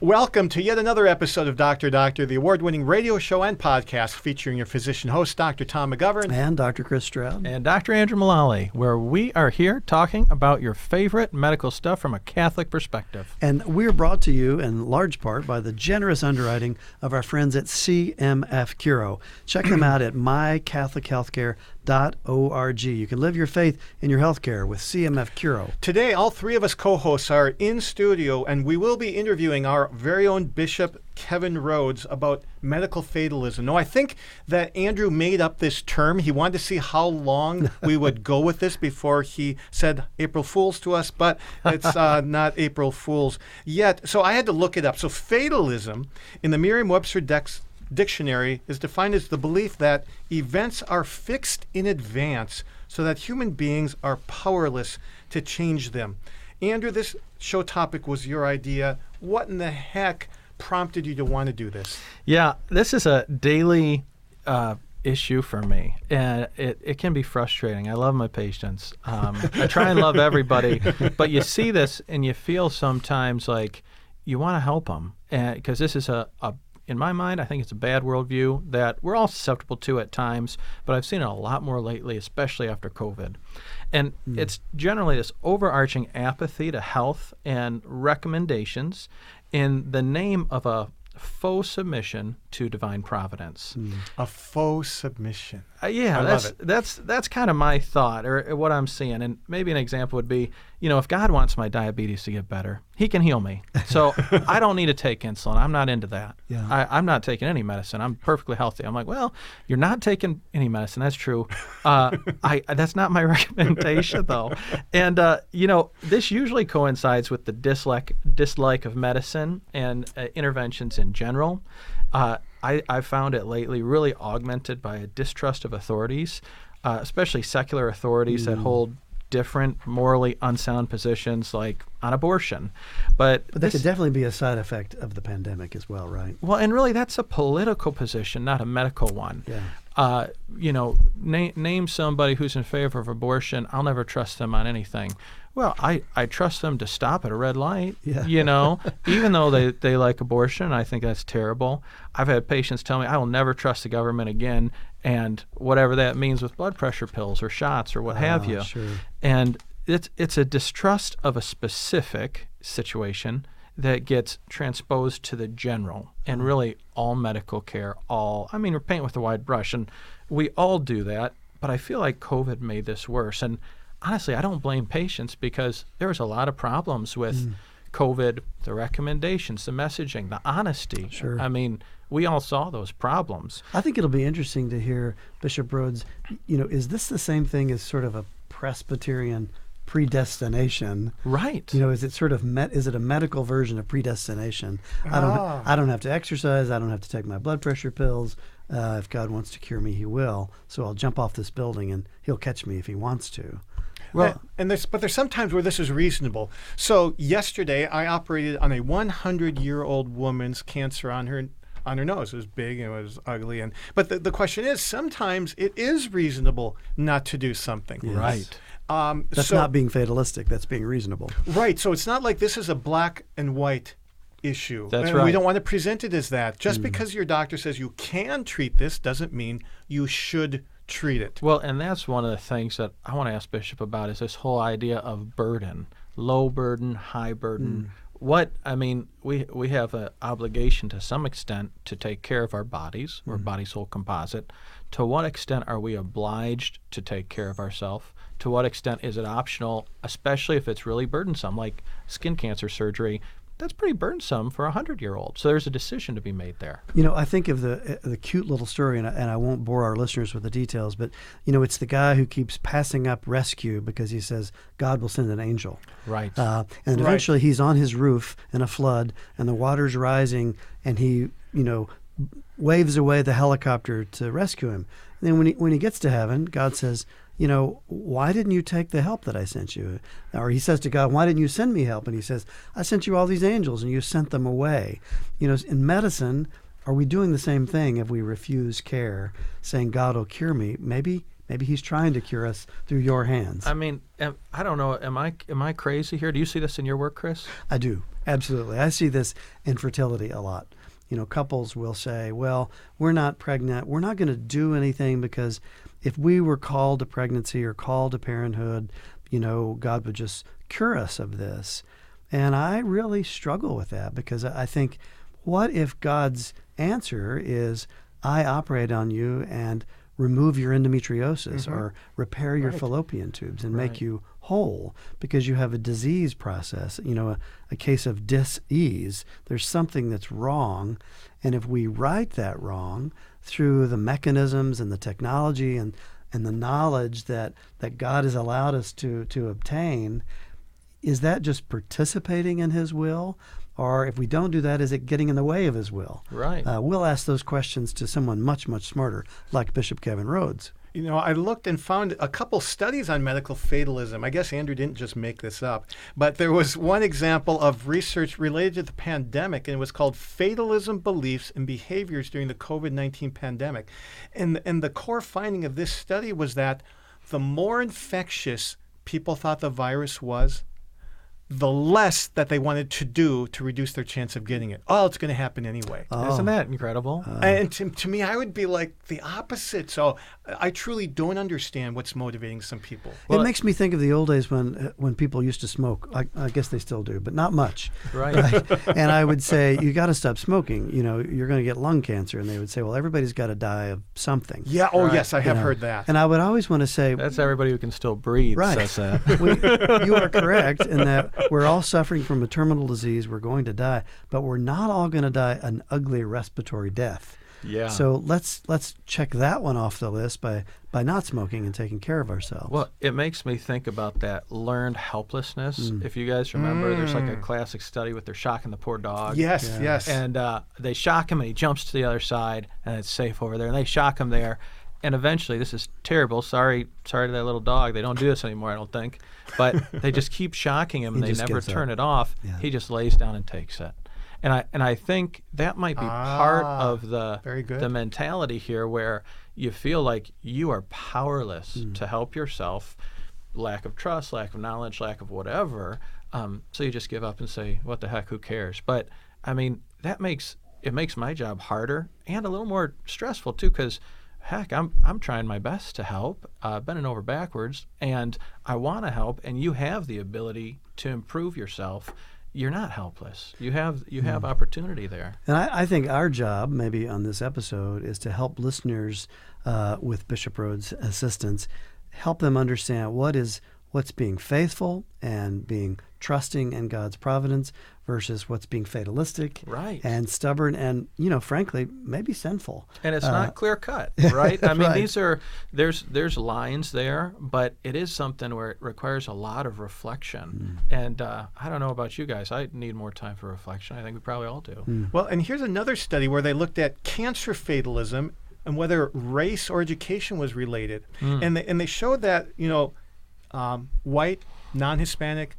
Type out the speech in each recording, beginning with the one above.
Welcome to yet another episode of Dr. Doctor, the award-winning radio show and podcast featuring your physician host, Dr. Tom McGovern. And Dr. Chris Stroud. And Dr. Andrew Mullally, where we are here talking about your favorite medical stuff from a Catholic perspective. And we're brought to you in large part by the generous underwriting of our friends at CMF Curo. Check them out at mycatholichealthcare.org. You can live your faith in your healthcare with CMF Curo. Today, all three of us co-hosts are in studio, and we will be interviewing our very own Bishop Kevin Rhoades about medical fatalism. No, I think that Andrew made up this term. He wanted to see how long we would go with this before he said April Fools to us, but it's not April Fools yet. So I had to look it up. So fatalism in the Merriam-Webster dictionary is defined as the belief that events are fixed in advance so that human beings are powerless to change them. Andrew, this show topic was your idea. What in the heck prompted you to want to do this? Yeah, this is a daily issue for me, and it can be frustrating. I love my patients. I try and love everybody, but you see this and you feel sometimes like you want to help them, because this is in my mind, I think it's a bad worldview that we're all susceptible to at times, but I've seen it a lot more lately, especially after COVID. And it's generally this overarching apathy to health and recommendations in the name of a faux submission to divine providence. A faux submission. Yeah, that's kind of my thought, or what I'm seeing. And maybe an example would be, if God wants my diabetes to get better, he can heal me. So I don't need to take insulin. I'm not into that. Yeah. I'm not taking any medicine. I'm perfectly healthy. I'm like, well, you're not taking any medicine. That's true. That's not my recommendation, though. And, this usually coincides with the dislike of medicine and interventions in general. I've found it lately really augmented by a distrust of authorities, especially secular authorities that hold different morally unsound positions like on abortion. But that could definitely be a side effect of the pandemic as well, right? Well, and really that's a political position, not a medical one. Yeah. Name somebody who's in favor of abortion. I'll never trust them on anything. Well, I trust them to stop at a red light, even though they like abortion. I think that's terrible. I've had patients tell me, I will never trust the government again, and whatever that means with blood pressure pills or shots or what have you. Sure. And it's a distrust of a specific situation that gets transposed to the general and really all medical care, we're painting with a wide brush, and we all do that, but I feel like COVID made this worse. And honestly, I don't blame patients because there was a lot of problems with COVID, the recommendations, the messaging, the honesty. Sure. We all saw those problems. I think it'll be interesting to hear Bishop Rhoades, is this the same thing as sort of a Presbyterian predestination? Right. Is it sort of is it a medical version of predestination? I don't have to exercise. I don't have to take my blood pressure pills. If God wants to cure me, he will. So I'll jump off this building and he'll catch me if he wants to. Well, but there's sometimes where this is reasonable. So yesterday I operated on a 100-year-old woman's cancer on her nose. It was big and it was ugly. But the question is, sometimes it is reasonable not to do something. Yes. Right. That's not being fatalistic. That's being reasonable. Right. So it's not like this is a black and white issue. That's and right. We don't want to present it as that. Just because your doctor says you can treat this doesn't mean you should treat it. Well, and that's one of the things that I want to ask Bishop about is this whole idea of burden, low burden, high burden. We have an obligation to some extent to take care of our bodies. We're body soul composite. To what extent are we obliged to take care of ourselves? To what extent is it optional, especially if it's really burdensome, like skin cancer surgery? That's pretty burdensome for a 100-year-old. So there's a decision to be made there. I think of the cute little story, and I won't bore our listeners with the details, but, it's the guy who keeps passing up rescue because he says God will send an angel. Right. And eventually he's on his roof in a flood, and the water's rising, and he, waves away the helicopter to rescue him. And then when he gets to heaven, God says, why didn't you take the help that I sent you? Or he says to God, why didn't you send me help? And he says, I sent you all these angels and you sent them away. In medicine, are we doing the same thing if we refuse care, saying God will cure me? Maybe he's trying to cure us through your hands. I don't know. Am I crazy here? Do you see this in your work, Chris? I do. Absolutely. I see this in fertility a lot. Couples will say, well, we're not pregnant. We're not going to do anything because if we were called to pregnancy or called to parenthood, God would just cure us of this. And I really struggle with that because I think, what if God's answer is, I operate on you and remove your endometriosis or repair your fallopian tubes and make you whole because you have a disease process, a case of dis-ease. There's something that's wrong. And if we right that wrong through the mechanisms and the technology and the knowledge that God has allowed us to obtain, is that just participating in his will? Or if we don't do that, is it getting in the way of his will? Right. We'll ask those questions to someone much, much smarter, like Bishop Kevin Rhoades. I looked and found a couple studies on medical fatalism. I guess Andrew didn't just make this up, but there was one example of research related to the pandemic, and it was called Fatalism, Beliefs, and Behaviors During the COVID-19 Pandemic. And the core finding of this study was that the more infectious people thought the virus was, the less that they wanted to do to reduce their chance of getting it. Oh, it's going to happen anyway. Isn't that incredible? And to me, I would be like the opposite. So I truly don't understand what's motivating some people. It makes me think of the old days when people used to smoke. I guess they still do, but not much. Right. And I would say, you got to stop smoking. You're going to get lung cancer. And they would say, well, everybody's got to die of something. Yeah. Oh, yes, I have heard that. And I would always want to say, that's everybody who can still breathe says that. You are correct in that we're all suffering from a terminal disease. We're going to die, but we're not all going to die an ugly respiratory death. Yeah. So let's check that one off the list by not smoking and taking care of ourselves. Well, it makes me think about that learned helplessness. If you guys remember, there's like a classic study with they're shocking the poor dog. Yes. And they shock him and he jumps to the other side and it's safe over there. And they shock him there. And eventually, this is terrible. Sorry to that little dog. They don't do this anymore, I don't think. But they just keep shocking him, and they never turn it off. Yeah. He just lays down and takes it. And I think that might be part of the mentality here, where you feel like you are powerless to help yourself, lack of trust, lack of knowledge, lack of whatever. So you just give up and say, "What the heck? Who cares?" But I mean, it makes my job harder and a little more stressful too, because heck, I'm trying my best to help, bending over backwards, and I want to help, and you have the ability to improve yourself. You're not helpless. You have opportunity there. And I think our job, maybe on this episode, is to help listeners with Bishop Rhoades' assistance, help them understand what's being faithful and being trusting in God's providence versus what's being fatalistic and stubborn and, frankly, maybe sinful. And it's not clear cut, right? I mean, there's lines there, but it is something where it requires a lot of reflection. And I don't know about you guys. I need more time for reflection. I think we probably all do. Well, and here's another study where they looked at cancer fatalism and whether race or education was related. And they showed that, white, non-Hispanic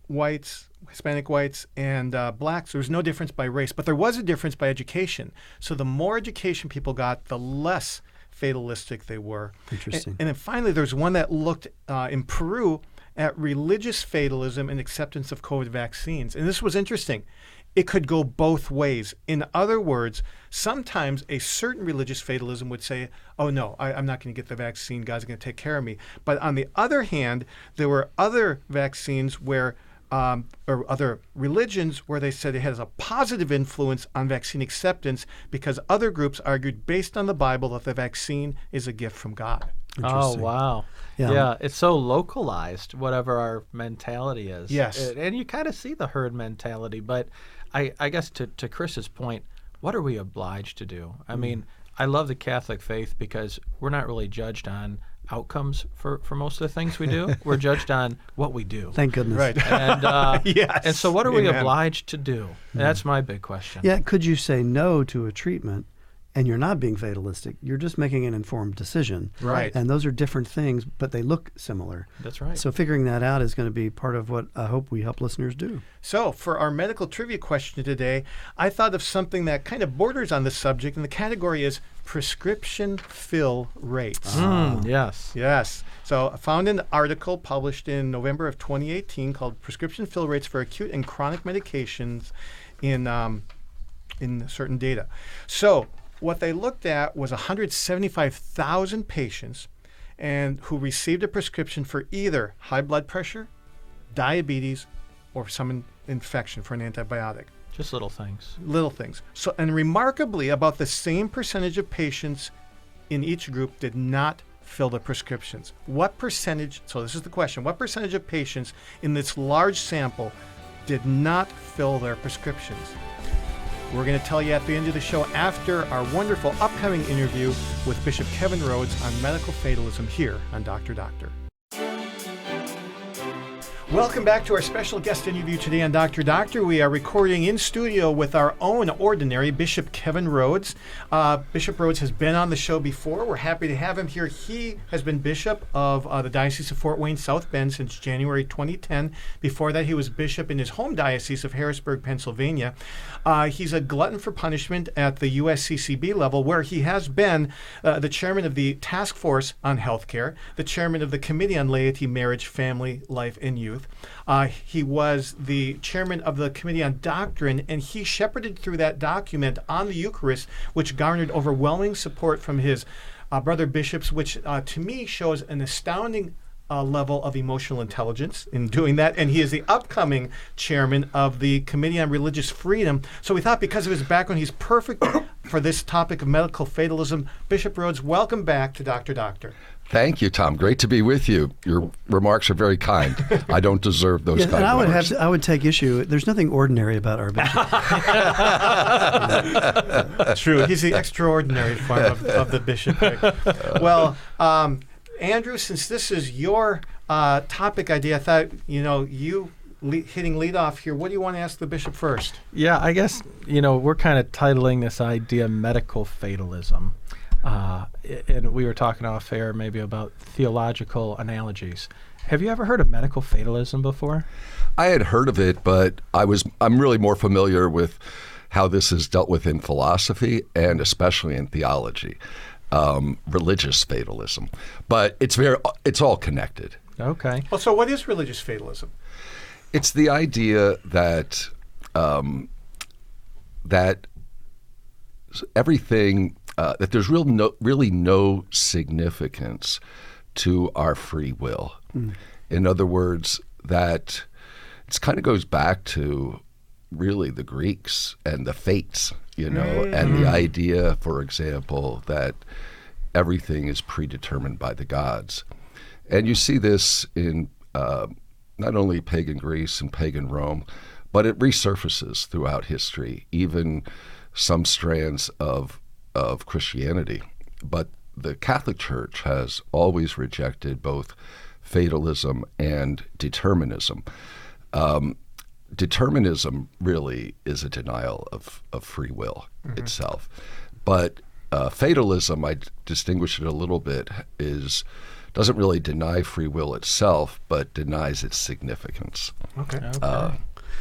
whites, Hispanic whites, and blacks, there was no difference by race, but there was a difference by education. So the more education people got, the less fatalistic they were. Interesting. And then finally, there's one that looked in Peru at religious fatalism and acceptance of COVID vaccines. And this was interesting. It could go both ways. In other words, sometimes a certain religious fatalism would say, oh, no, I'm not going to get the vaccine. God's going to take care of me. But on the other hand, there were other vaccines where, or other religions where they said it has a positive influence on vaccine acceptance because other groups argued based on the Bible that the vaccine is a gift from God. Oh, wow. Yeah, it's so localized, whatever our mentality is. Yes. And you kind of see the herd mentality, but I guess to Chris's point, what are we obliged to do? I mean, I love the Catholic faith because we're not really judged on outcomes for most of the things we do. We're judged on what we do. Thank goodness. Right. And, yes. And so what are we obliged to do? And that's my big question. Yeah, could you say no to a treatment and you're not being fatalistic. You're just making an informed decision. Right. And those are different things, but they look similar. That's right. So figuring that out is going to be part of what I hope we help listeners do. So for our medical trivia question today, I thought of something that kind of borders on this subject, and the category is prescription fill rates. Yes. Yes. So I found an article published in November of 2018 called Prescription Fill Rates for Acute and Chronic Medications in certain data. So what they looked at was 175,000 patients and who received a prescription for either high blood pressure, diabetes, or some infection for an antibiotic. Just little things. Little things. So, and remarkably, about the same percentage of patients in each group did not fill the prescriptions. What percentage, so this is the question, what percentage of patients in this large sample did not fill their prescriptions? We're going to tell you at the end of the show after our wonderful upcoming interview with Bishop Kevin Rhoades on medical fatalism here on Dr. Doctor. Welcome back to our special guest interview today on Dr. Doctor. We are recording in studio with our own ordinary, Bishop Kevin Rhoades. Bishop Rhoades has been on the show before. We're happy to have him here. He has been bishop of the Diocese of Fort Wayne, South Bend since January 2010. Before that, he was bishop in his home diocese of Harrisburg, Pennsylvania. He's a glutton for punishment at the USCCB level, where he has been the chairman of the Task Force on Healthcare, the chairman of the Committee on Laity, Marriage, Family, Life, and Youth. He was the chairman of the Committee on Doctrine, and he shepherded through that document on the Eucharist, which garnered overwhelming support from his brother bishops, which to me shows an astounding level of emotional intelligence in doing that. And he is the upcoming chairman of the Committee on Religious Freedom. So we thought because of his background, he's perfect for this topic of medical fatalism. Bishop Rhoades, welcome back to Dr. Doctor. Thank you, Tom. Great to be with you. Your remarks are very kind. I don't deserve those kind and remarks. I would take issue. There's nothing ordinary about our bishop. True. He's the extraordinary form of the bishop. Well, Andrew, since this is your topic idea, I thought, you hitting lead off here, what do you want to ask the bishop first? Yeah, I guess, we're kind of titling this idea medical fatalism. And we were talking off air maybe about theological analogies. Have you ever heard of medical fatalism before? I had heard of it, but I'm really more familiar with how this is dealt with in philosophy and especially in theology, religious fatalism. But it's all connected. Okay. Well, so what is religious fatalism? It's the idea that that everything. That there's really no significance to our free will. In other words, that it kind of goes back to really the Greeks and the fates, and the idea, for example, that everything is predetermined by the gods. And you see this in not only pagan Greece and pagan Rome, but it resurfaces throughout history, even some strands of Christianity. But the Catholic Church has always rejected both fatalism and determinism. Determinism really is a denial of free will itself. But fatalism, I distinguish it a little bit, doesn't really deny free will itself, but denies its significance. Okay.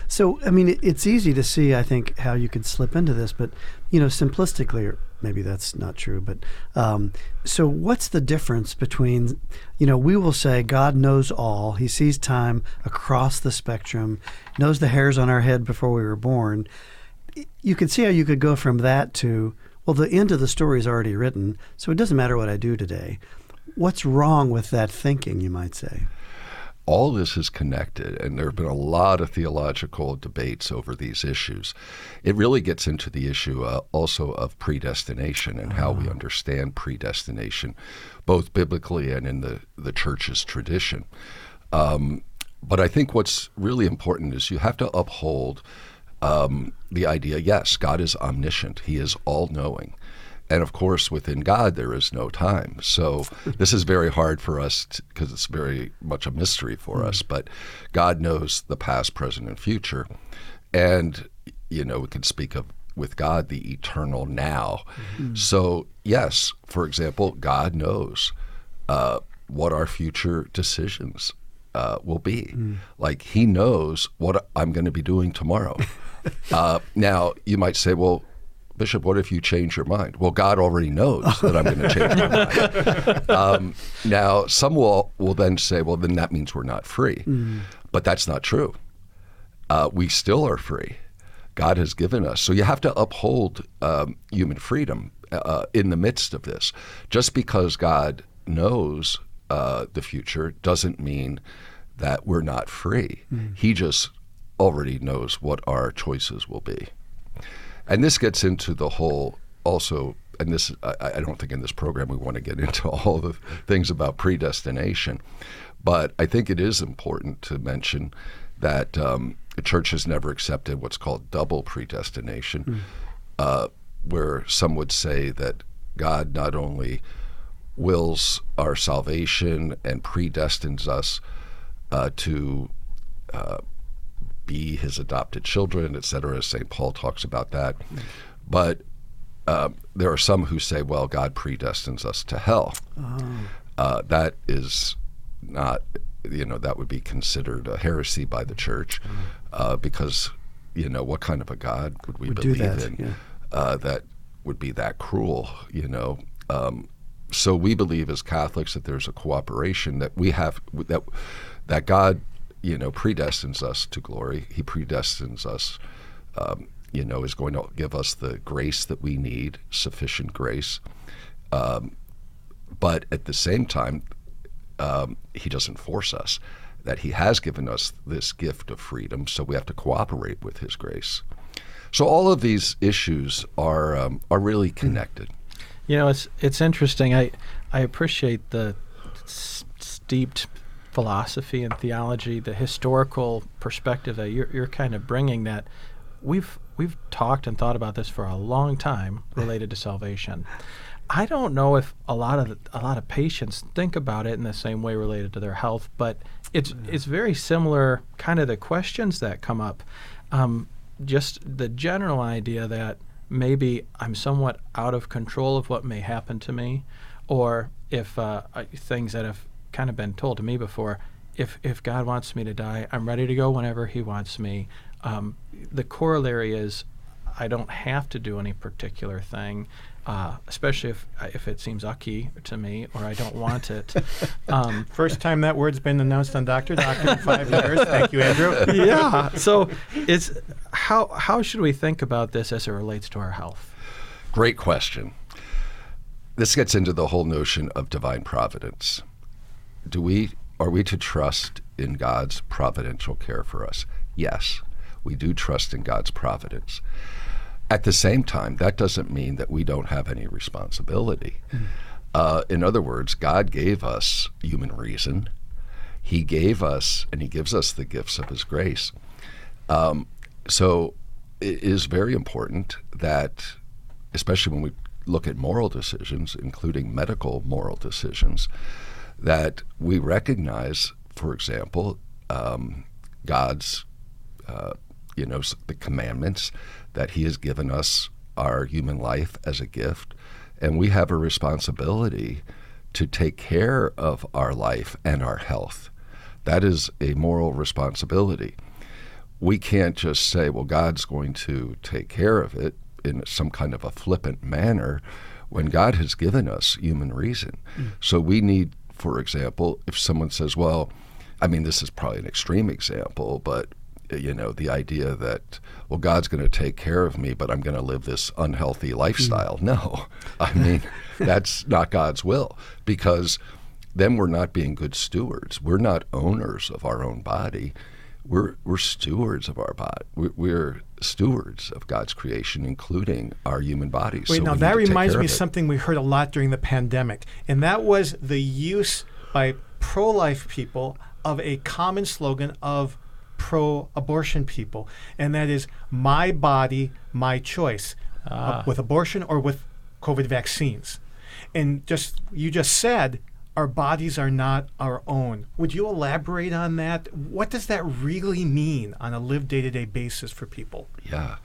So, I mean, it's easy to see, I think, how you could slip into this, but, simplistically, or maybe that's not true, but so what's the difference between, we will say God knows all. He sees time across the spectrum, knows the hairs on our head before we were born. You could see how you could go from that to, well, the end of the story is already written, so it doesn't matter what I do today. What's wrong with that thinking, you might say? All this is connected, and there have been a lot of theological debates over these issues. It really gets into the issue also of predestination and how we understand predestination, both biblically and in the church's tradition. But I think what's really important is you have to uphold the idea, yes, God is omniscient. He is all-knowing. And of course, within God, there is no time. So this is very hard for us because it's very much a mystery for us. But God knows the past, present, and future. And, we can speak of with God, the eternal now. So, yes, for example, God knows what our future decisions will be. Like, he knows what I'm going to be doing tomorrow. Now, you might say, well, Bishop, what if you change your mind? Well, God already knows that I'm going to change my mind. Now, some will then say, well, then that means we're not free. But that's not true. We still are free. God has given us. So you have to uphold human freedom in the midst of this. Just because God knows the future doesn't mean that we're not free. He just already knows what our choices will be. And this gets into the whole also, and this I don't think in this program we want to get into all the things about predestination, but I think it is important to mention that the church has never accepted what's called double predestination, where some would say that God not only wills our salvation and predestines us to be his adopted children, et cetera. St. Paul talks about that. But there are some who say, well, God predestines us to hell. That is not, that would be considered a heresy by the church because, what kind of a God would we believe in that would be that cruel, So we believe as Catholics that there's a cooperation that we have, that God predestines us to glory. He predestines us, is going to give us the grace that we need, sufficient grace. But at the same time, he doesn't force us, that he has given us this gift of freedom, so we have to cooperate with his grace. So all of these issues are really connected. It's interesting. I appreciate the steeped philosophy and theology, the historical perspective that you're kind of bringing. That we've talked and thought about this for a long time related to salvation. I don't know if a lot of patients think about it in the same way related to their health, but it's very similar. Kind of the questions that come up, just the general idea that maybe I'm somewhat out of control of what may happen to me, or if things that have kind of been told to me before, if God wants me to die, I'm ready to go whenever he wants me. The corollary is I don't have to do any particular thing, especially if it seems ucky to me or I don't want it. First time that word's been announced on Dr. in 5 years. Thank you, Andrew. Yeah. So it's how should we think about this as it relates to our health? Great question. This gets into the whole notion of divine providence. Are we to trust in God's providential care for us? Yes, we do trust in God's providence. At the same time, that doesn't mean that we don't have any responsibility. In other words, God gave us human reason. He gave us, and he gives us the gifts of his grace. So it is very important that, especially when we look at moral decisions, including medical moral decisions, that we recognize, for example, God's, the commandments, that he has given us our human life as a gift, and we have a responsibility to take care of our life and our health. That is a moral responsibility. We can't just say, well, God's going to take care of it in some kind of a flippant manner when God has given us human reason. So we need, for example, if someone says, well, this is probably an extreme example, but the idea that, well, God's going to take care of me, but I'm going to live this unhealthy lifestyle. No, that's not God's will, because then we're not being good stewards. We're not owners of our own body. We're stewards of our body. We're stewards of God's creation, including our human bodies. Wait, so now that reminds me of something we heard a lot during the pandemic, and that was the use by pro-life people of a common slogan of pro-abortion people, and that is my body, my choice, with abortion or with COVID vaccines. And you just said our bodies are not our own. Would you elaborate on that? What does that really mean on a live day-to-day basis for people? Yeah.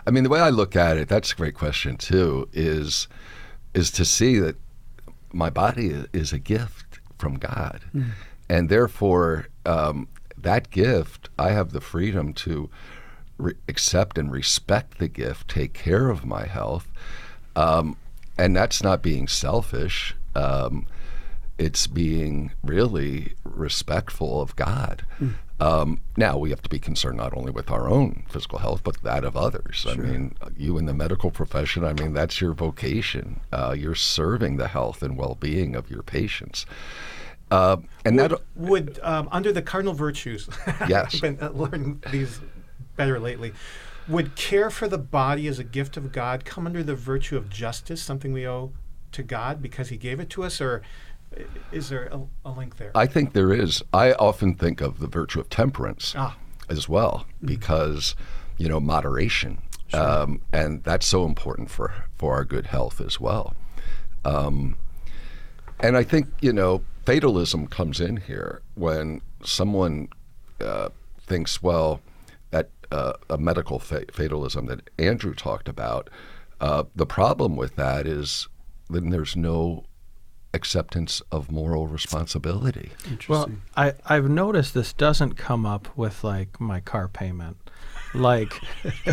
I mean, the way I look at it, that's a great question too, is to see that my body is a gift from God. And therefore, that gift, I have the freedom to accept and respect the gift, take care of my health. And that's not being selfish. It's being really respectful of God. Now, we have to be concerned not only with our own physical health, but that of others. Sure. I mean, you in the medical profession, I mean, that's your vocation. You're serving the health and well-being of your patients. Would under the cardinal virtues, yes. I've been learning these better lately, would care for the body as a gift of God come under the virtue of justice, something we owe to God because he gave it to us, or is there a link there? I think there is. I often think of the virtue of temperance as well, because, moderation. Sure. And that's so important for our good health as well. And I think, fatalism comes in here when someone thinks, well, that a medical fatalism that Andrew talked about, the problem with that is then there's no acceptance of moral responsibility. Well, I've noticed this doesn't come up with like my car payment. Like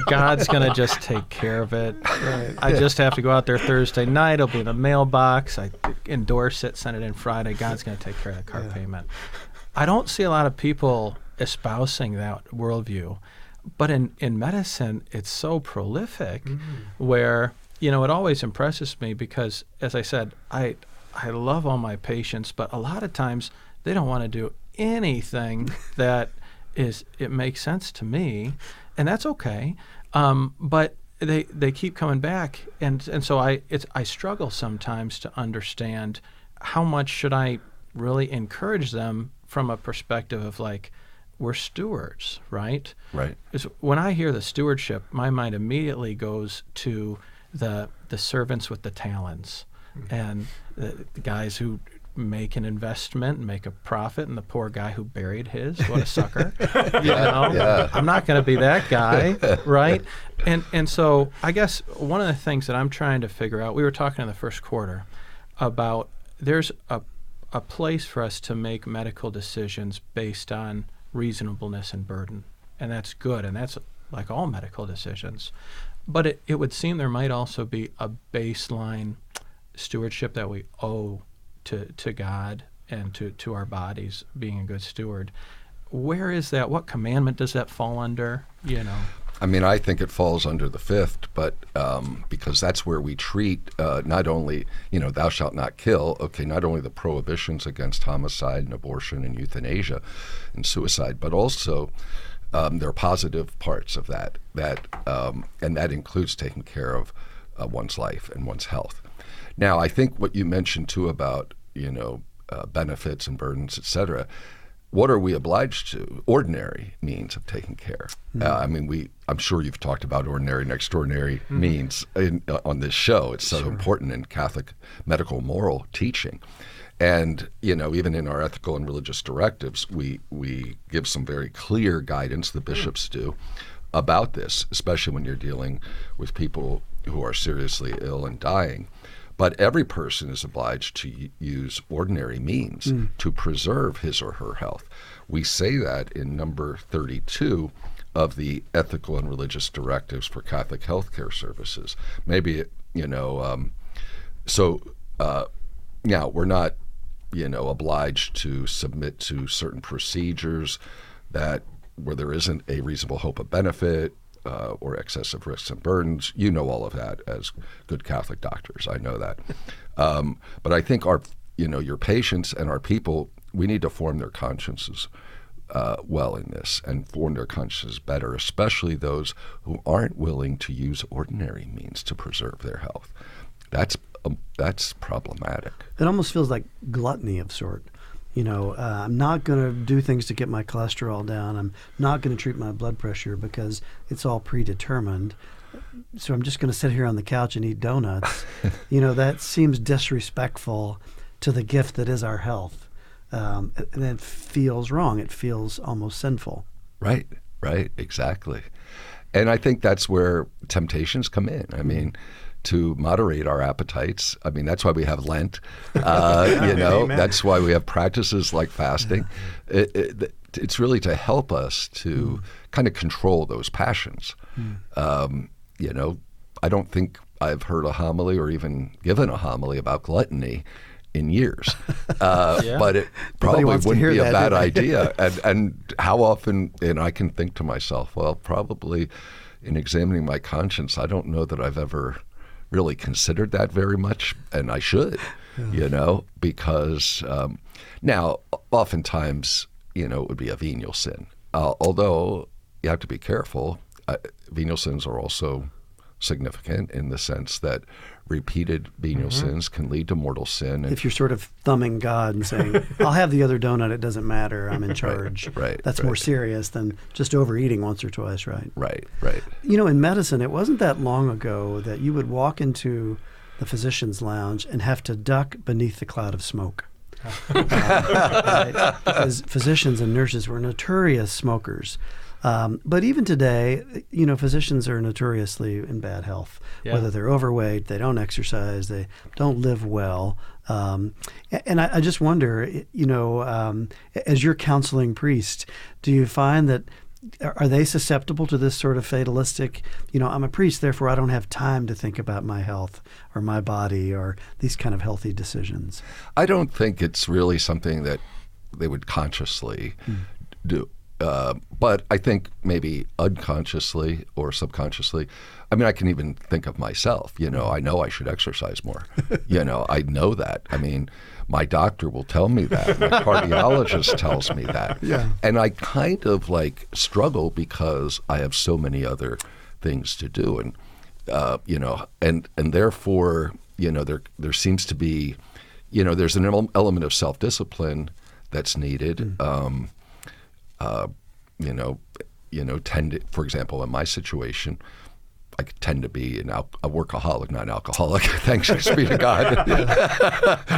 God's going to just take care of it. Right. I just have to go out there Thursday night. It'll be in the mailbox. I endorse it, send it in Friday. God's going to take care of the car payment. I don't see a lot of people espousing that worldview. But in medicine, it's so prolific where, it always impresses me because, as I said, I love all my patients, but a lot of times they don't want to do anything that it makes sense to me, and that's okay. But they keep coming back, and so I struggle sometimes to understand how much should I really encourage them from a perspective of like, we're stewards, right? Right. When I hear the stewardship, my mind immediately goes to the servants with the talents and the guys who make an investment and make a profit, and the poor guy who buried his. What a sucker. Yeah. I'm not going to be that guy, right? And so I guess one of the things that I'm trying to figure out, we were talking in the first quarter about there's a place for us to make medical decisions based on reasonableness and burden, and that's good, and that's like all medical decisions. But it would seem there might also be a baseline stewardship that we owe to God and to our bodies, being a good steward. Where is that? What commandment does that fall under? I mean, I think it falls under the fifth, but because that's where we treat not only, thou shalt not kill, not only the prohibitions against homicide and abortion and euthanasia and suicide, but also there are positive parts of that, and that includes taking care of one's life and one's health. Now, I think what you mentioned too about, benefits and burdens, et cetera, what are we obliged to? Ordinary means of taking care. I'm sure you've talked about ordinary and extraordinary means on this show. It's so important in Catholic medical moral teaching. And, even in our ethical and religious directives, we give some very clear guidance, the bishops do, about this, especially when you're dealing with people who are seriously ill and dying. But every person is obliged to use ordinary means to preserve his or her health. We say that in number 32 of the ethical and religious directives for Catholic healthcare services. Maybe, now we're not, obliged to submit to certain procedures where there isn't a reasonable hope of benefit, or excessive risks and burdens. You know all of that as good Catholic doctors. I know that. But I think your patients and our people, we need to form their consciences well in this and form their consciences better, especially those who aren't willing to use ordinary means to preserve their health. That's problematic. It almost feels like gluttony of sort. I'm not going to do things to get my cholesterol down. I'm not going to treat my blood pressure because it's all predetermined. So I'm just going to sit here on the couch and eat donuts. That seems disrespectful to the gift that is our health, and it feels wrong. It feels almost sinful. Right, exactly. And I think that's where temptations come in. I mean, to moderate our appetites. I mean, that's why we have Lent. That's why we have practices like fasting. It's really to help us to kind of control those passions. I don't think I've heard a homily or even given a homily about gluttony in years. But it probably wouldn't be a bad idea. And how often, and I can think to myself, well, probably in examining my conscience, I don't know that I've ever really considered that very much, and I should, because now oftentimes, it would be a venial sin. Although you have to be careful, venial sins are also significant in the sense that repeated venial sins can lead to mortal sin. If you're sort of thumbing God and saying, I'll have the other donut, it doesn't matter, I'm in charge. That's more serious than just overeating once or twice, right? Right. In medicine, it wasn't that long ago that you would walk into the physician's lounge and have to duck beneath the cloud of smoke. Because physicians and nurses were notorious smokers. But even today, physicians are notoriously in bad health, whether they're overweight, they don't exercise, they don't live well. And I just wonder, as your counseling priest, do you find that, are they susceptible to this sort of fatalistic, I'm a priest, therefore I don't have time to think about my health or my body or these kind of healthy decisions? I don't think it's really something that they would consciously do. But I think maybe unconsciously or subconsciously, I can even think of myself, I know I should exercise more. I know that. My doctor will tell me that. My cardiologist tells me that. Yeah. And I kind of struggle because I have so many other things to do. And, and therefore, there seems to be, there's an element of self-discipline that's needed. For example, in my situation, I tend to be a workaholic, not an alcoholic. Thanks be to God.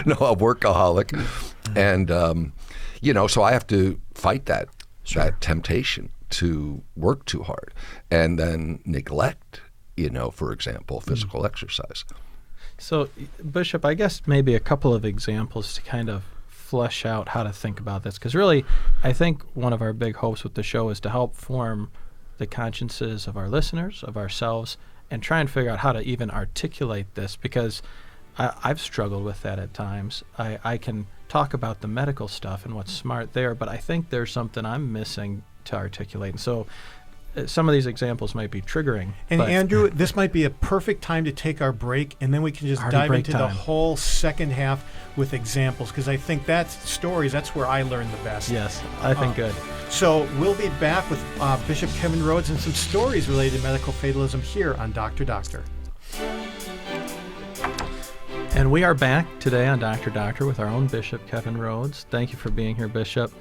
No, a workaholic. And, so I have to fight that temptation to work too hard and then neglect, for example, physical exercise. So, Bishop, I guess maybe a couple of examples to kind of flesh out how to think about this, because really I think one of our big hopes with the show is to help form the consciences of our listeners, of ourselves, and try and figure out how to even articulate this, because I've struggled with that at times. I can talk about the medical stuff and what's smart there, but I think there's something I'm missing to articulate. And so some of these examples might be triggering. And Andrew, this might be a perfect time to take our break, and then we can just dive into the whole second half with examples, because I think that's where I learn the best. Yes, I think good. So we'll be back with Bishop Kevin Rhoades and some stories related to medical fatalism here on Dr. Doctor. And we are back today on Dr. Doctor with our own Bishop Kevin Rhoades. Thank you for being here, Bishop.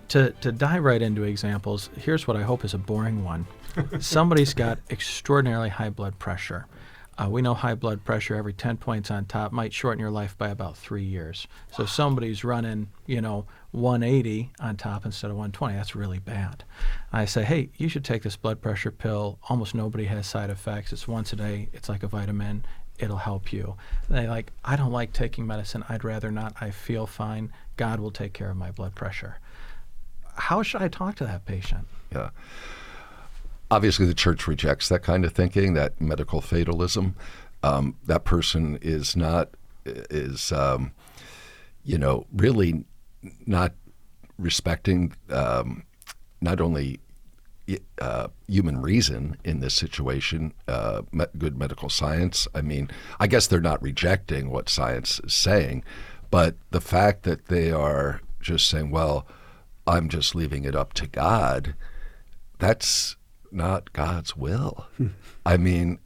To dive right into examples, here's what I hope is a boring one. Somebody's got extraordinarily high blood pressure. We know high blood pressure every 10 points on top might shorten your life by about 3 years. So if somebody's running, 180 on top instead of 120, that's really bad. I say, hey, you should take this blood pressure pill. Almost nobody has side effects. It's once a day. It's like a vitamin. It'll help you. And they I don't like taking medicine. I'd rather not. I feel fine. God will take care of my blood pressure. How should I talk to that patient? Yeah. Obviously, the church rejects that kind of thinking, that medical fatalism. That person is really not respecting not only human reason in this situation, good medical science. I guess they're not rejecting what science is saying, but the fact that they are just saying, well, I'm just leaving it up to God, that's not God's will. The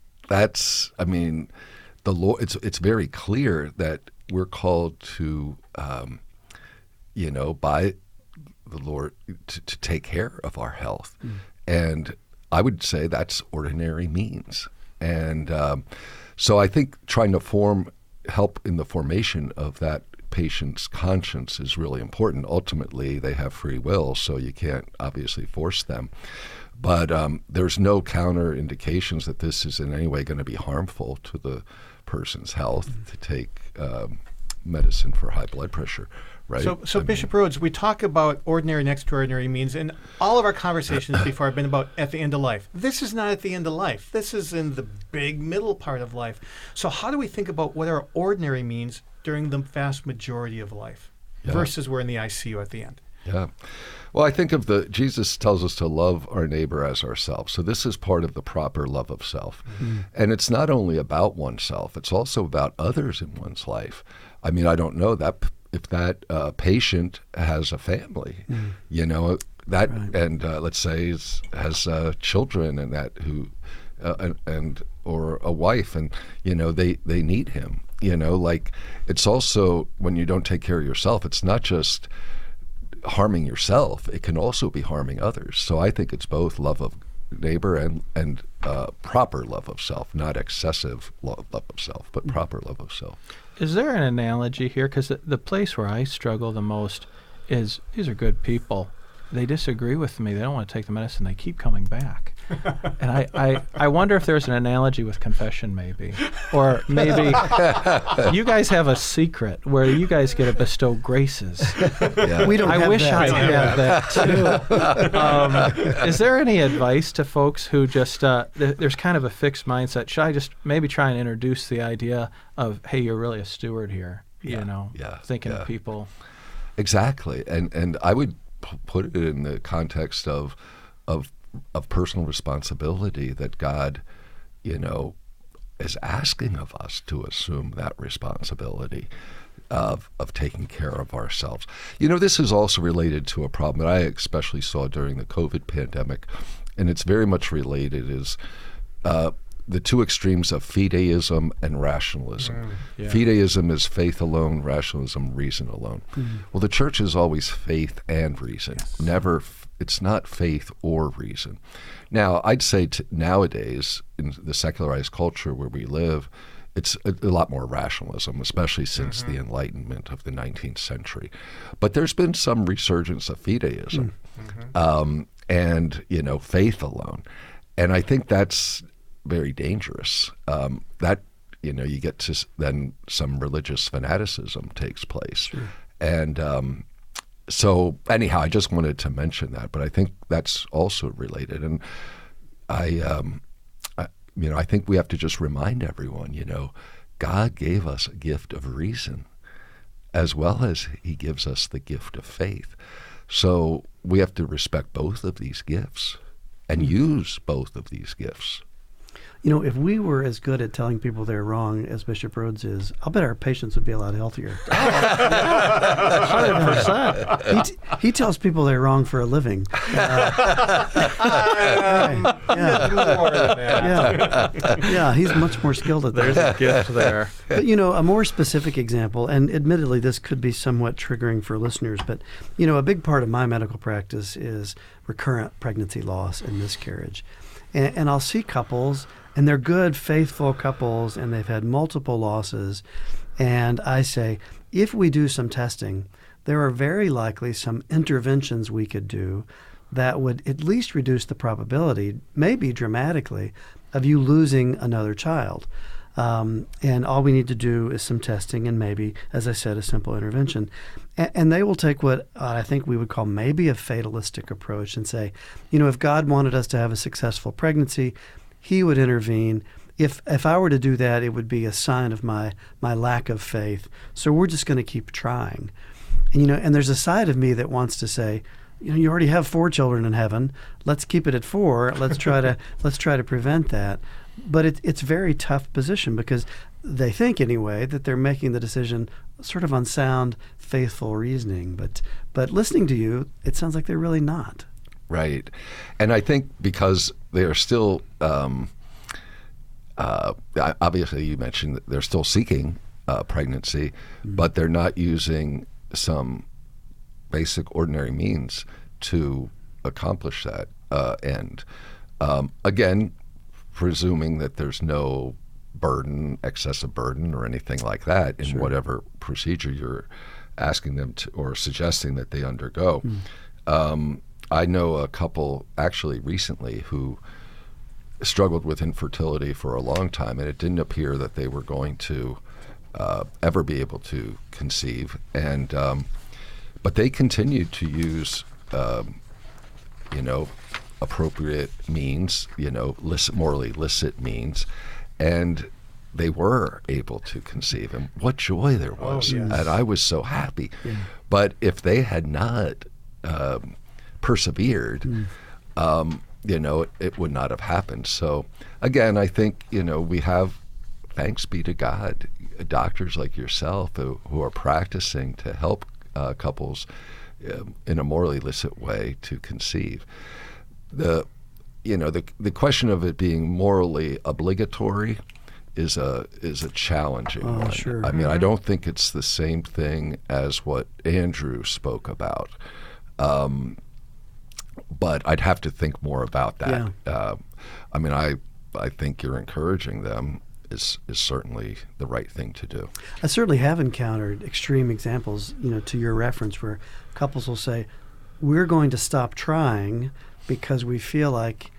Lord, it's very clear that we're called to, by the Lord to take care of our health. And I would say that's ordinary means. And so I think trying to help in the formation of that patient's conscience is really important. Ultimately, they have free will, so you can't obviously force them. But there's no counter indications that this is in any way going to be harmful to the person's health to take medicine for high blood pressure, right? So Bishop Rhoades, we talk about ordinary and extraordinary means, and all of our conversations before have been about at the end of life. This is not at the end of life. This is in the big middle part of life. So how do we think about what our ordinary means during the vast majority of life versus we're in the ICU at the end? Yeah. Well, I think Jesus tells us to love our neighbor as ourselves. So this is part of the proper love of self. Mm-hmm. And it's not only about oneself, it's also about others in one's life. I mean, I don't know that if that patient has a family, that, right. And let's say has children and that who, or a wife, and, they need him, it's also when you don't take care of yourself, it's not just harming yourself, it can also be harming others. So I think it's both love of neighbor and proper love of self, not excessive love of self, but proper love of self. Is there an analogy here? Because the place where I struggle the most is these are good people. They disagree with me. They don't want to take the medicine. They keep coming back. And I wonder if there's an analogy with confession, maybe. Or maybe you guys have a secret where you guys get to bestow graces. Yeah. We don't I have wish that. I had that too. Is there any advice to folks who just, there's kind of a fixed mindset? Should I just maybe try and introduce the idea of, hey, you're really a steward here, thinking of people? Exactly. And I would put it in the context of personal responsibility that God, is asking of us to assume that responsibility of taking care of ourselves. This is also related to a problem that I especially saw during the COVID pandemic, and it's very much related is the two extremes of fideism and rationalism. Fideism is faith alone, rationalism, reason alone. Mm-hmm. Well, the church is always faith and reason. Yes. It's not faith or reason. Now, I'd say nowadays, in the secularized culture where we live, it's a lot more rationalism, especially since the Enlightenment of the 19th century. But there's been some resurgence of fideism and, faith alone. And I think that's very dangerous. You get to then some religious fanaticism takes place. Sure. And so anyhow, I just wanted to mention that, but I think that's also related. And I think we have to just remind everyone, God gave us a gift of reason as well as he gives us the gift of faith. So we have to respect both of these gifts and use both of these gifts. If we were as good at telling people they're wrong as Bishop Rhoades is, I'll bet our patients would be a lot healthier. 100%. He tells people they're wrong for a living. He's much more skilled at that. There's a gift there. But, a more specific example, and admittedly this could be somewhat triggering for listeners, but, a big part of my medical practice is recurrent pregnancy loss and miscarriage. And I'll see couples, and they're good, faithful couples, and they've had multiple losses. And I say, if we do some testing, there are very likely some interventions we could do that would at least reduce the probability, maybe dramatically, of you losing another child. And all we need to do is some testing and maybe, as I said, a simple intervention. And they will take what I think we would call maybe a fatalistic approach and say, if God wanted us to have a successful pregnancy, he would intervene. If I were to do that, it would be a sign of my lack of faith. So we're just going to keep trying. And there's a side of me that wants to say, you already have 4 children in heaven. Let's keep it at 4. Let's try to prevent that. But it's a very tough position because they think anyway that they're making the decision sort of on sound, faithful reasoning. But listening to you, it sounds like they're really not. Right. And I think because they are still, obviously you mentioned that they're still seeking pregnancy, but they're not using some basic ordinary means to accomplish that end. Again, presuming that there's no excessive burden, or anything like that in Sure. whatever procedure you're asking them to or suggesting that they undergo. I know a couple actually recently who struggled with infertility for a long time, and it didn't appear that they were going to ever be able to conceive. And but they continued to use, appropriate means, morally licit means, and they were able to conceive. And what joy there was! yes. And I was so happy. But if they had not persevered, it would not have happened. So again, I think, we have, thanks be to God, doctors like yourself who are practicing to help couples in a morally licit way to conceive. The question of it being morally obligatory is a challenging one. Sure. I mean, I don't think it's the same thing as what Andrew spoke about. But I'd have to think more about that. I think you're encouraging them is certainly the right thing to do. I certainly have encountered extreme examples, to your reference, where couples will say, we're going to stop trying because we feel like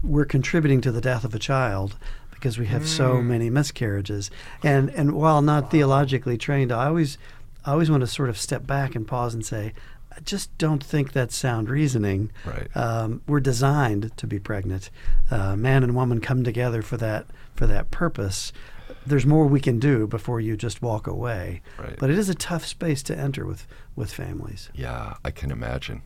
we're contributing to the death of a child because we have so many miscarriages. And while not theologically trained, I always want to sort of step back and pause and say, I just don't think that's sound reasoning. Right. We're designed to be pregnant. Man and woman come together for that purpose. There's more we can do before you just walk away. Right. But it is a tough space to enter with families. Yeah, I can imagine.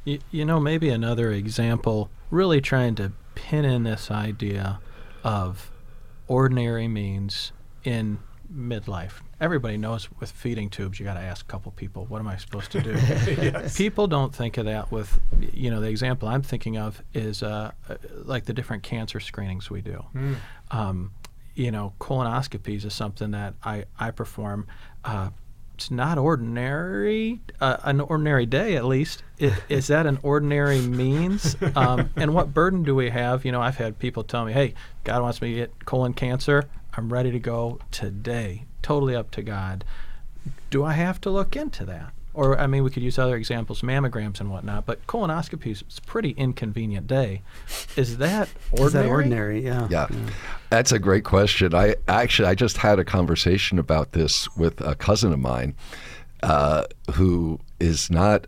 Maybe another example, really trying to pin in this idea of ordinary means in midlife. Everybody knows with feeding tubes, you got to ask a couple people, what am I supposed to do? Yes. People don't think of that with, the example I'm thinking of is like the different cancer screenings we do. Colonoscopies is something that I perform. It's not ordinary, an ordinary day at least. Is that an ordinary means? And what burden do we have? I've had people tell me, hey, God wants me to get colon cancer. I'm ready to go today. Totally up to God. Do I have to look into that? Or, we could use other examples, mammograms and whatnot, but colonoscopies, it's a pretty inconvenient day. Is that ordinary? Is that ordinary? Yeah. That's a great question. I just had a conversation about this with a cousin of mine who is not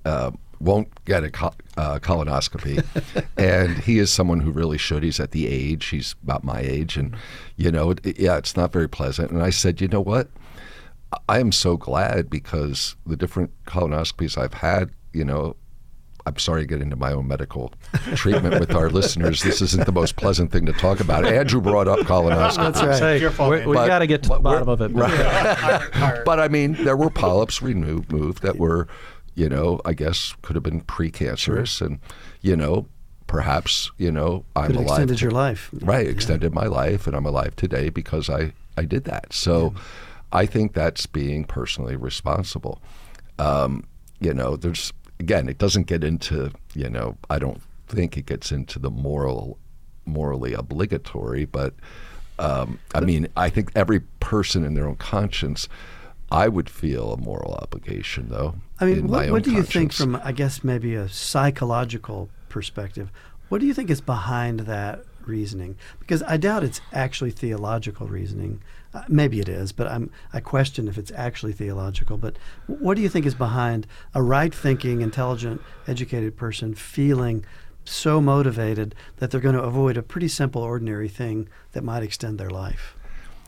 won't get a colonoscopy, and he is someone who really should. He's at the age, he's about my age, and it's not very pleasant. And I said, you know what? I am so glad, because the different colonoscopies I've had, I'm sorry to get into my own medical treatment with our listeners. This isn't the most pleasant thing to talk about. Andrew brought up colonoscopy. That's right. We got to get to the bottom of it. Right. But there were polyps removed that were, I guess could have been precancerous, and, perhaps, I'm Could have alive. extended your life. Right, extended my life, and I'm alive today because I did that. So I think that's being personally responsible. There's, again, it doesn't get into, I don't think it gets into the morally obligatory, but I think every person in their own conscience, I would feel a moral obligation, though. What do you think from, I guess, maybe a psychological perspective? What do you think is behind that reasoning? Because I doubt it's actually theological reasoning. Maybe it is, but I question if it's actually theological. But what do you think is behind a right-thinking, intelligent, educated person feeling so motivated that they're going to avoid a pretty simple, ordinary thing that might extend their life?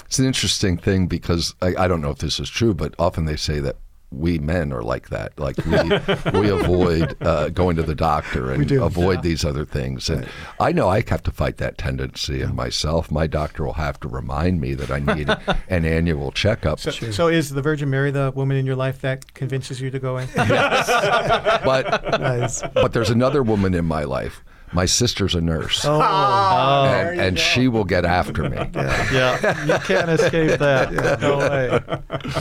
It's an interesting thing, because I don't know if this is true, but often they say that we men are like that. Like we avoid going to the doctor and avoid these other things. And I know I have to fight that tendency in myself. My doctor will have to remind me that I need an annual checkup. So is the Virgin Mary the woman in your life that convinces you to go in? Yes. But there's another woman in my life. My sister's a nurse, and she will get after me. Yeah, you can't escape that. No way.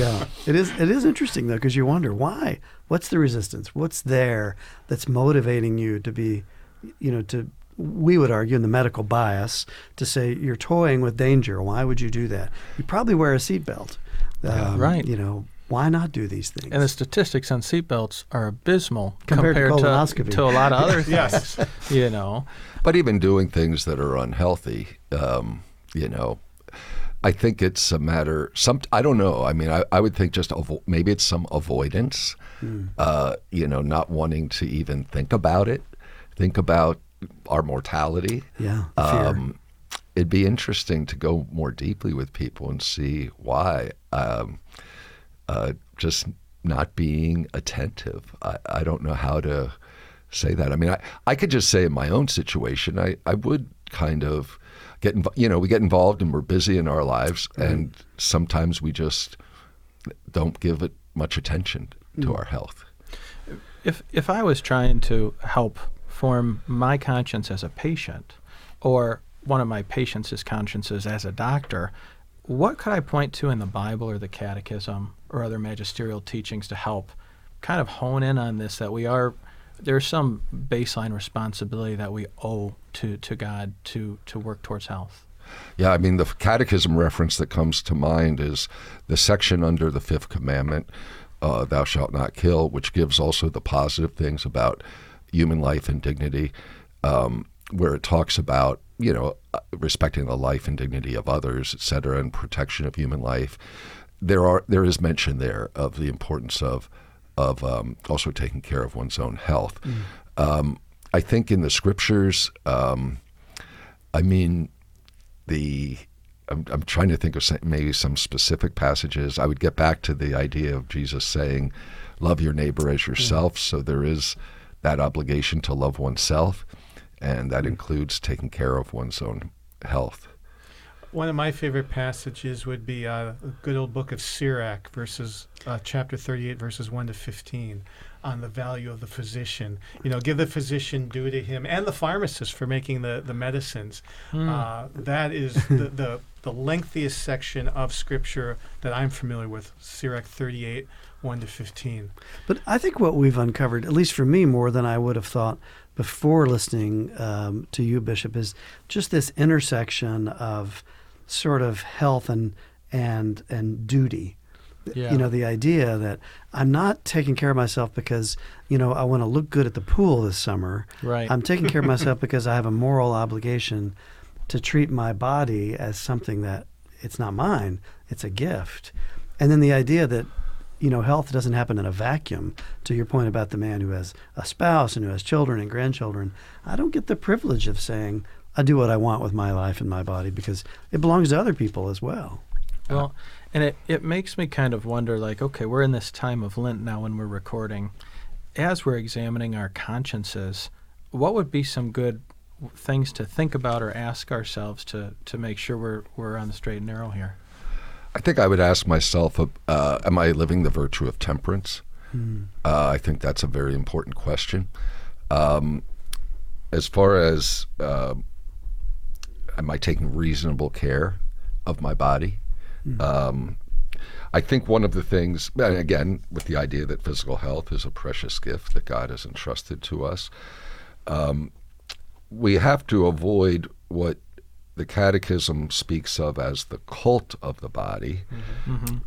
Yeah, it is interesting though, because you wonder why. What's the resistance? What's there that's motivating you to be, to we would argue in the medical bias to say you're toying with danger. Why would you do that? You probably wear a seatbelt. Right. Why not do these things? And the statistics on seatbelts are abysmal Compared to colonoscopy. to a lot of other things. Yes. But even doing things that are unhealthy, I think it's a matter. I don't know. I mean, I would think just maybe it's some avoidance. Not wanting to even think about it. Think about our mortality. Yeah. Fear. It'd be interesting to go more deeply with people and see why. Just not being attentive. I don't know how to say that. I mean, I could just say in my own situation, I would kind of get we get involved and we're busy in our lives, and sometimes we just don't give it much attention to our health. If I was trying to help form my conscience as a patient, or one of my patients' consciences as a doctor, what could I point to in the Bible or the Catechism or other magisterial teachings to help kind of hone in on this, that there's some baseline responsibility that we owe to God to work towards health? Yeah, I mean, the Catechism reference that comes to mind is the section under the Fifth Commandment, thou shalt not kill, which gives also the positive things about human life and dignity, where it talks about, respecting the life and dignity of others, et cetera, and protection of human life. There is mention there of the importance of also taking care of one's own health. I think in the scriptures, I'm trying to think of maybe some specific passages. I would get back to the idea of Jesus saying, love your neighbor as yourself. So there is that obligation to love oneself, and that includes taking care of one's own health. One of my favorite passages would be a good old book of Sirach, chapter 38, verses 1 to 15, on the value of the physician. Give the physician due to him, and the pharmacist for making the medicines. That is the lengthiest section of Scripture that I'm familiar with, Sirach 38, 1 to 15. But I think what we've uncovered, at least for me more than I would have thought before listening to you, Bishop, is just this intersection of sort of health and duty. Yeah. The idea that I'm not taking care of myself because, I want to look good at the pool this summer. Right. I'm taking care of myself because I have a moral obligation to treat my body as something that it's not mine, it's a gift. And then the idea that, health doesn't happen in a vacuum. To your point about the man who has a spouse and who has children and grandchildren, I don't get the privilege of saying, I do what I want with my life and my body because it belongs to other people as well. Well, and it makes me kind of wonder, okay, we're in this time of Lent now when we're recording. As we're examining our consciences, what would be some good things to think about or ask ourselves to make sure we're on the straight and narrow here? I think I would ask myself, am I living the virtue of temperance? I think that's a very important question. As far as am I taking reasonable care of my body? I think one of the things, again, with the idea that physical health is a precious gift that God has entrusted to us, we have to avoid what the Catechism speaks of as the cult of the body,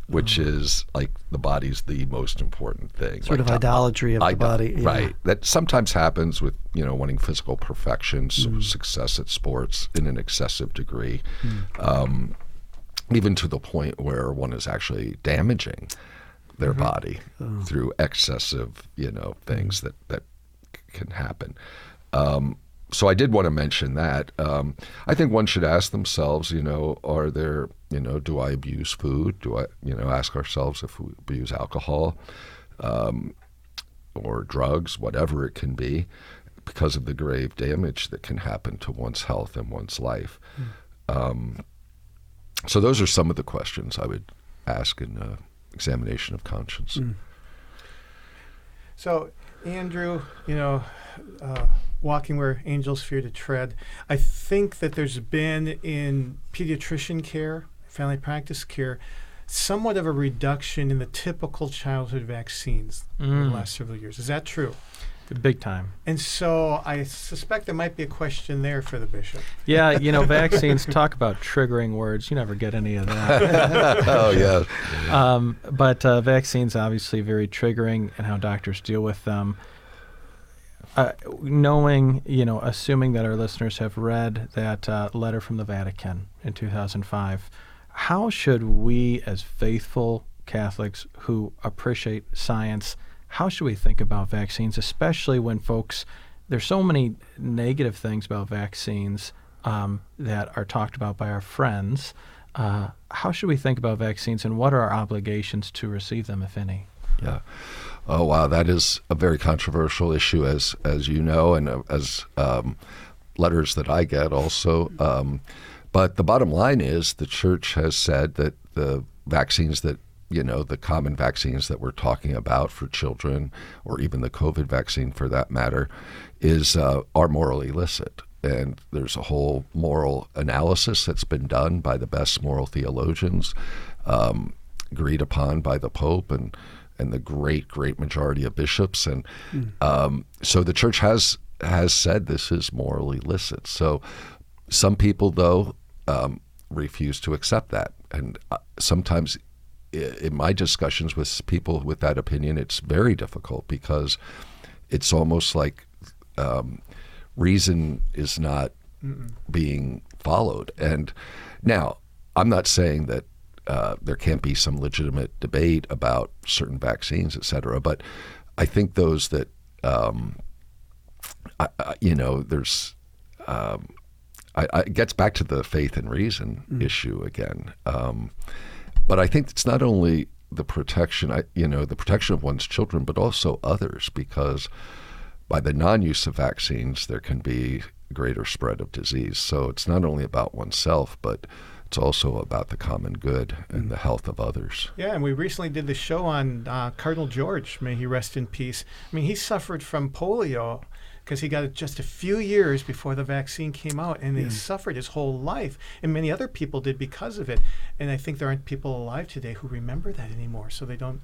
which is like the body's the most important thing. Sort of idolatry of the body. Yeah. Right. That sometimes happens with, wanting physical perfection, success at sports in an excessive degree, even to the point where one is actually damaging their body through excessive, things that can happen. So I did want to mention that. I think one should ask themselves, are there, do I abuse food? Do I, ask ourselves if we abuse alcohol or drugs, whatever it can be, because of the grave damage that can happen to one's health and one's life. So those are some of the questions I would ask in examination of conscience. So, Andrew, walking where angels fear to tread, I think that there's been in pediatrician care, family practice care, somewhat of a reduction in the typical childhood vaccines in the last several years. Is that true? Big time. And so I suspect there might be a question there for the bishop. Yeah, vaccines, talk about triggering words. You never get any of that. Oh, yeah. But vaccines obviously very triggering and how doctors deal with them. Knowing, assuming that our listeners have read that letter from the Vatican in 2005, how should we as faithful Catholics who appreciate science, how should we think about vaccines, especially when there's so many negative things about vaccines that are talked about by our friends. How should we think about vaccines, and what are our obligations to receive them, if any? Yeah. Oh, wow. That is a very controversial issue, as you know, and as letters that I get also. But the bottom line is the Church has said that the vaccines that, the common vaccines that we're talking about for children, or even the COVID vaccine for that matter, are morally illicit. And there's a whole moral analysis that's been done by the best moral theologians, agreed upon by the Pope and the great majority of bishops. And so the Church has said this is morally illicit. So some people, though, refuse to accept that. And sometimes in my discussions with people with that opinion, it's very difficult because it's almost like reason is not being followed. And now, I'm not saying that there can't be some legitimate debate about certain vaccines, et cetera, but I think those that, there's, it gets back to the faith and reason issue again. But I think it's not only the protection, the protection of one's children, but also others, because by the non-use of vaccines, there can be greater spread of disease. So it's not only about oneself, but it's also about the common good and the health of others. Yeah, and we recently did the show on Cardinal George, may he rest in peace. I mean, he suffered from polio because he got it just a few years before the vaccine came out, and he suffered his whole life, and many other people did because of it. And I think there aren't people alive today who remember that anymore, so they don't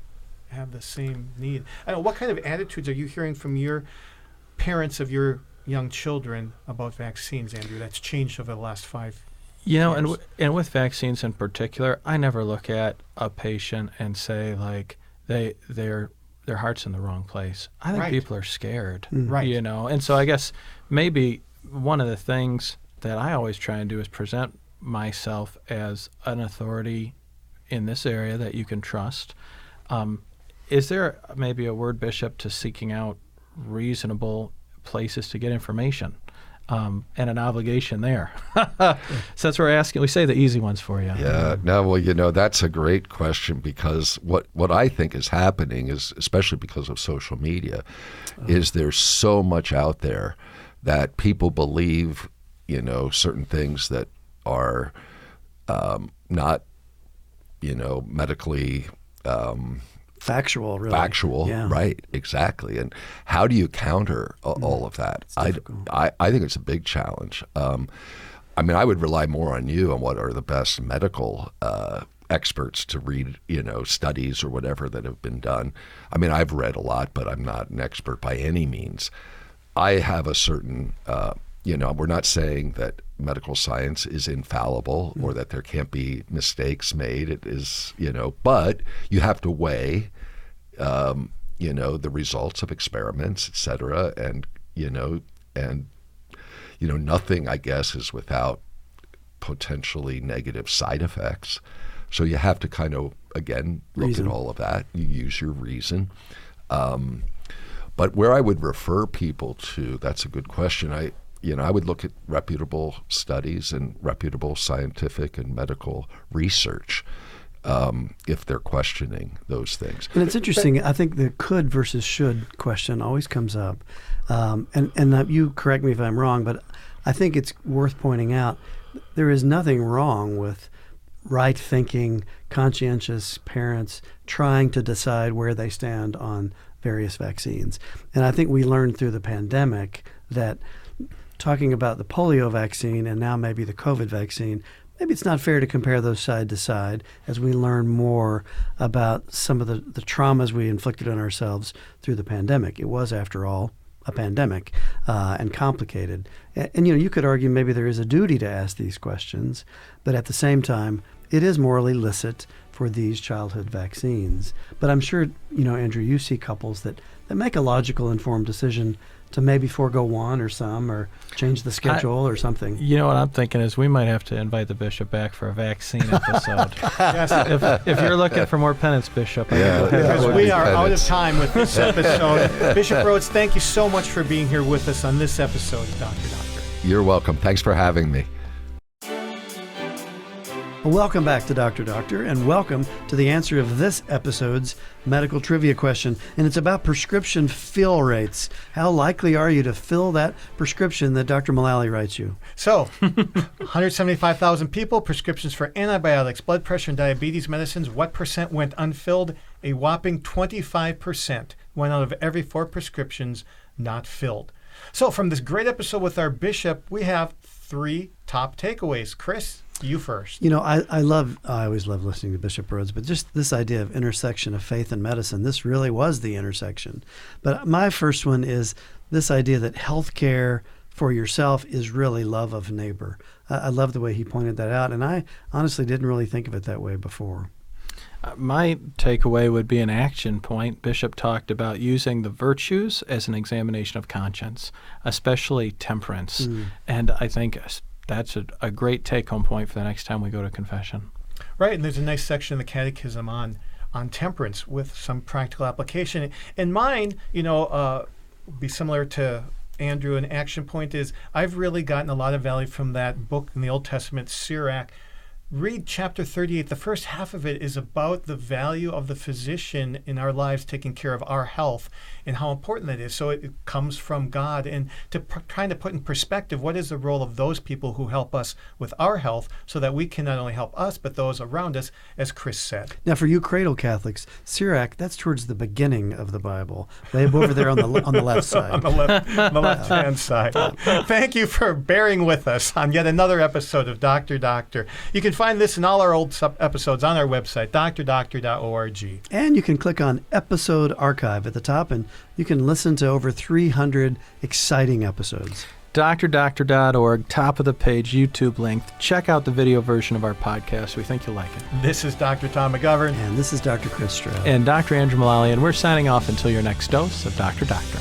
have the same need. I don't know, what kind of attitudes are you hearing from your parents of your young children about vaccines, Andrew, that's changed over the last 5 years? And with vaccines in particular, I never look at a patient and say, like, their heart's in the wrong place. I think people are scared, and so I guess maybe one of the things that I always try and do is present myself as an authority in this area that you can trust. Is there maybe a word, Bishop, to seeking out reasonable places to get information? And an obligation there. So that's what we're asking. We say the easy ones for you. Yeah. No, well, that's a great question, because what I think is happening is, especially because of social media, is there's so much out there that people believe, certain things that are not, medically factual, really. Factual, yeah. Right, exactly. And how do you counter all of that? I think it's a big challenge. I would rely more on you on what are the best medical experts to read, studies or whatever that have been done. I've read a lot, but I'm not an expert by any means. I have a certain, we're not saying that medical science is infallible or that there can't be mistakes made. It is, but you have to weigh, the results of experiments, et cetera. And, nothing, I guess, is without potentially negative side effects. So you have to kind of, again, look at all of that. You use your reason. But where I would refer people to, that's a good question. I would look at reputable studies and reputable scientific and medical research if they're questioning those things. And it's interesting. I think the could versus should question always comes up. And you correct me if I'm wrong, but I think it's worth pointing out there is nothing wrong with right-thinking, conscientious parents trying to decide where they stand on various vaccines. And I think we learned through the pandemic that talking about the polio vaccine and now maybe the COVID vaccine, maybe it's not fair to compare those side to side as we learn more about some of the traumas we inflicted on ourselves through the pandemic. It was, after all, a pandemic and complicated. And you could argue maybe there is a duty to ask these questions, but at the same time, it is morally licit for these childhood vaccines. But I'm sure, Andrew, you see couples that make a logical, informed decision to maybe forego one or some, or change the schedule or something. You know what I'm thinking is we might have to invite the bishop back for a vaccine episode. Yes, if you're looking for more penance, Bishop. Because we are out of time with this episode. Bishop Rhoades, thank you so much for being here with us on this episode of Dr. Doctor. You're welcome. Thanks for having me. Well, welcome back to Dr. Doctor, and welcome to the answer of this episode's medical trivia question. And it's about prescription fill rates. How likely are you to fill that prescription that Dr. Mullally writes you? So, 175,000 people, prescriptions for antibiotics, blood pressure, and diabetes medicines. What percent went unfilled? A whopping 25% went out of every 4 prescriptions not filled. So, from this great episode with our bishop, we have 3 top takeaways. Chris, you first. I always love listening to Bishop Rhoades, but just this idea of intersection of faith and medicine, this really was the intersection. But my first one is this idea that health care for yourself is really love of neighbor. I love the way he pointed that out, and I honestly didn't really think of it that way before. My takeaway would be an action point. Bishop talked about using the virtues as an examination of conscience, especially temperance. And I think that's a great take-home point for the next time we go to confession. Right, and there's a nice section in the Catechism on temperance with some practical application. And mine, be similar to Andrew. An action point is I've really gotten a lot of value from that book in the Old Testament, Sirach. Read chapter 38. The first half of it is about the value of the physician in our lives taking care of our health and how important that is. So it comes from God. And to trying to put in perspective, what is the role of those people who help us with our health so that we can not only help us, but those around us, as Chris said. Now, for you cradle Catholics, Sirach, that's towards the beginning of the Bible. Way over there on the left side. on the left-hand side. Thank you for bearing with us on yet another episode of Dr. Doctor. You can find this and all our old episodes on our website, drdoctor.org. And you can click on Episode Archive at the top, and you can listen to over 300 exciting episodes. drdoctor.org, top of the page, YouTube link. Check out the video version of our podcast. We think you'll like it. This is Dr. Tom McGovern. And this is Dr. Chris Stroud. And Dr. Andrew Mullally, and we're signing off until your next dose of Dr. Doctor.